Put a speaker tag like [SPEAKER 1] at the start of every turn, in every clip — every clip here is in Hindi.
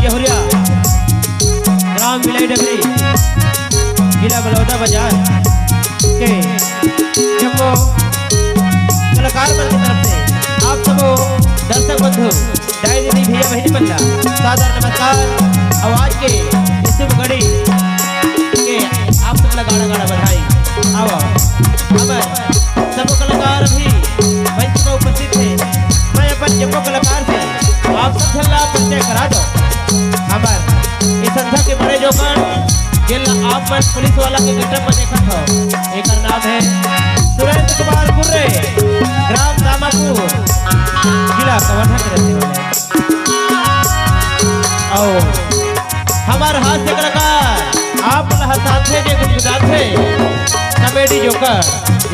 [SPEAKER 1] जहुरिया ग्राम बिलाई डबरी जिला बलौदा बाजार के जम्मो कलाकार मंच की तरफ से आप सबो दर्शक बंधु दाई दीदी भैया बहनी बंदा सादर नमस्कार। आवाज के शुभ घड़ी के आप सब गाना गाना बधाई। आओ हमारे सब कलाकार भी मंच पर उपस्थित थे। मैं अपन जम्मो कलाकार से आप सब झल्ला परिचय करा दो। हमारे इस संस्था के बड़े जोकर जिला आप मन पुलिस वाला के गेटअप में देखा था। एक नाम है सुरेंद्र कुमार कुर्रे ग्राम दामापुर जिला कवर्धा के रहने वाले। आओ हमारे हास्य कलाकार आप हंसाते जे गुजरात है कमेडी जोकर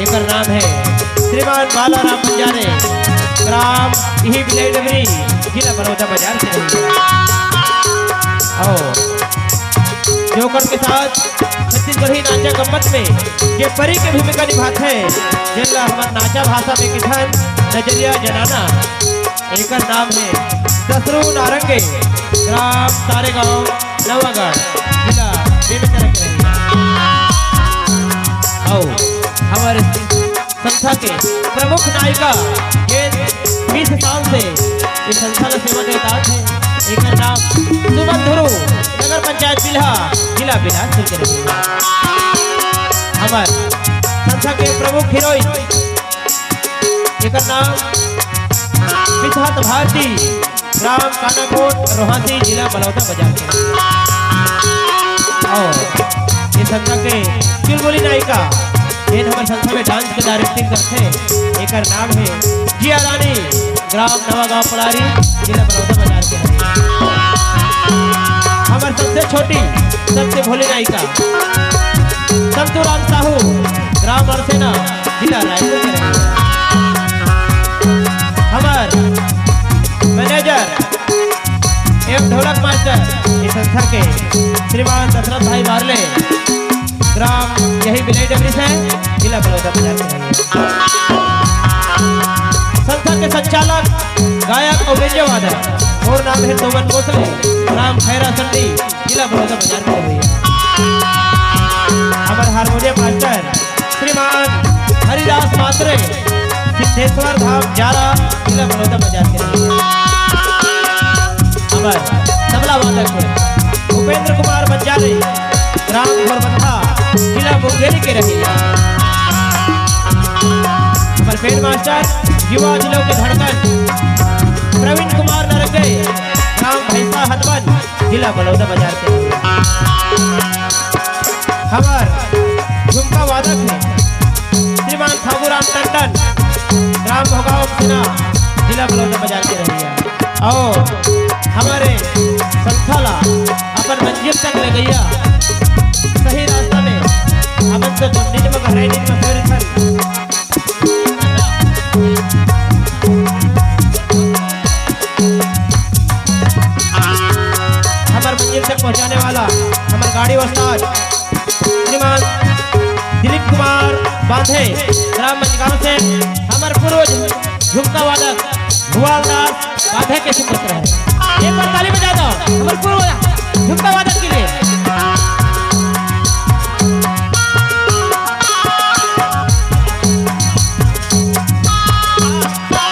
[SPEAKER 1] एक नाम है श्रीमान बालाराम बंजारे ग्राम यही बिलाई डबरी जिला बलौदा बाजार से रही। आओ जोकर के साथ छत्तीसगढ़ी नाचा गम्मत में ये परी की भूमिका निभाते हैं जिला हमारे नाचा भाषा में किधर नजरिया जनाना। एक नाम है ससरू नारंगे ग्राम सारे गांव नवागढ़ जिला बेमेतरा के रही। आओ हमारे संस्था के प्रमुख नायिका ये 20 साल से इस संस्था में सेवा देता है। एक नाम सुमन धुरु नगर पंचायत बिल्हा जिला बिलासपुर के रही। हमारे संस्था के प्रमुख हीरोइन एक नाम विधात भारती ग्राम कानाकोट रोहासी जिला बलौदा बाजार के। और ये संस्था के चुलबुली नायिका ये हमारे संस्था में डांस के डायरेक्टिंग करते हैं। एक नाम है जिया रानी ग्राम नवागांव पलारी जिला बलौदा बाजार के। हमारे सबसे छोटी सबसे भोली नायिका संतूराम साहू ग्राम अरसेना जिला रायपुर के रहे। हमारे मैनेजर एवं ढोलक मास्टर इस संस्था के श्रीमान दशरथ भाई बारले ग्राम यही बिलाई डबरी से जिला बलौदा बाजार के रहे। संस्था के संचालक गायक और बेंजो वादक और नाम है तोमन कोसले ग्राम खैरा संडी जिला बलौदा बाजार के रहे। हमारे हारमोनियम मास्टर श्रीमान हरिदास मात्रे सिद्धेश्वर धाम जारा जिला बलौदा बाजार के रहे। हमारे तबला वादक उपेंद्र कुमार बंजारे ग्राम घोरबंधा जिला मुंगेरी के रहे। हमारे पेड़ मास्टर युवा जिलों के धड़कन प्रवीण कुमार नरगे ग्राम भैंसा हथवन जिला बलौदा बाजार के। हमारे झुमका वादक है श्रीमान फागुराम टंडन ग्राम भोगांव सेना जिला बलौदा बाजार के रही। और हमारे संस्थाला अपन मंजिल तक ले गया सही रास्ता में हमन से नींद में गहराई नींद में फेर कर हमारे मंजिल तक पहुंचाने वाला हमारे गाड़ी उस्ताद श्रीमान दिलीप कुमार बांधे ग्राम मंजगांव से हमारे पूर्वज झुमका वादक भुआल दास बांधे के सुपुत्र है। एक बार ताली बजा दो हमारे पूर्वज झुमका वादक की।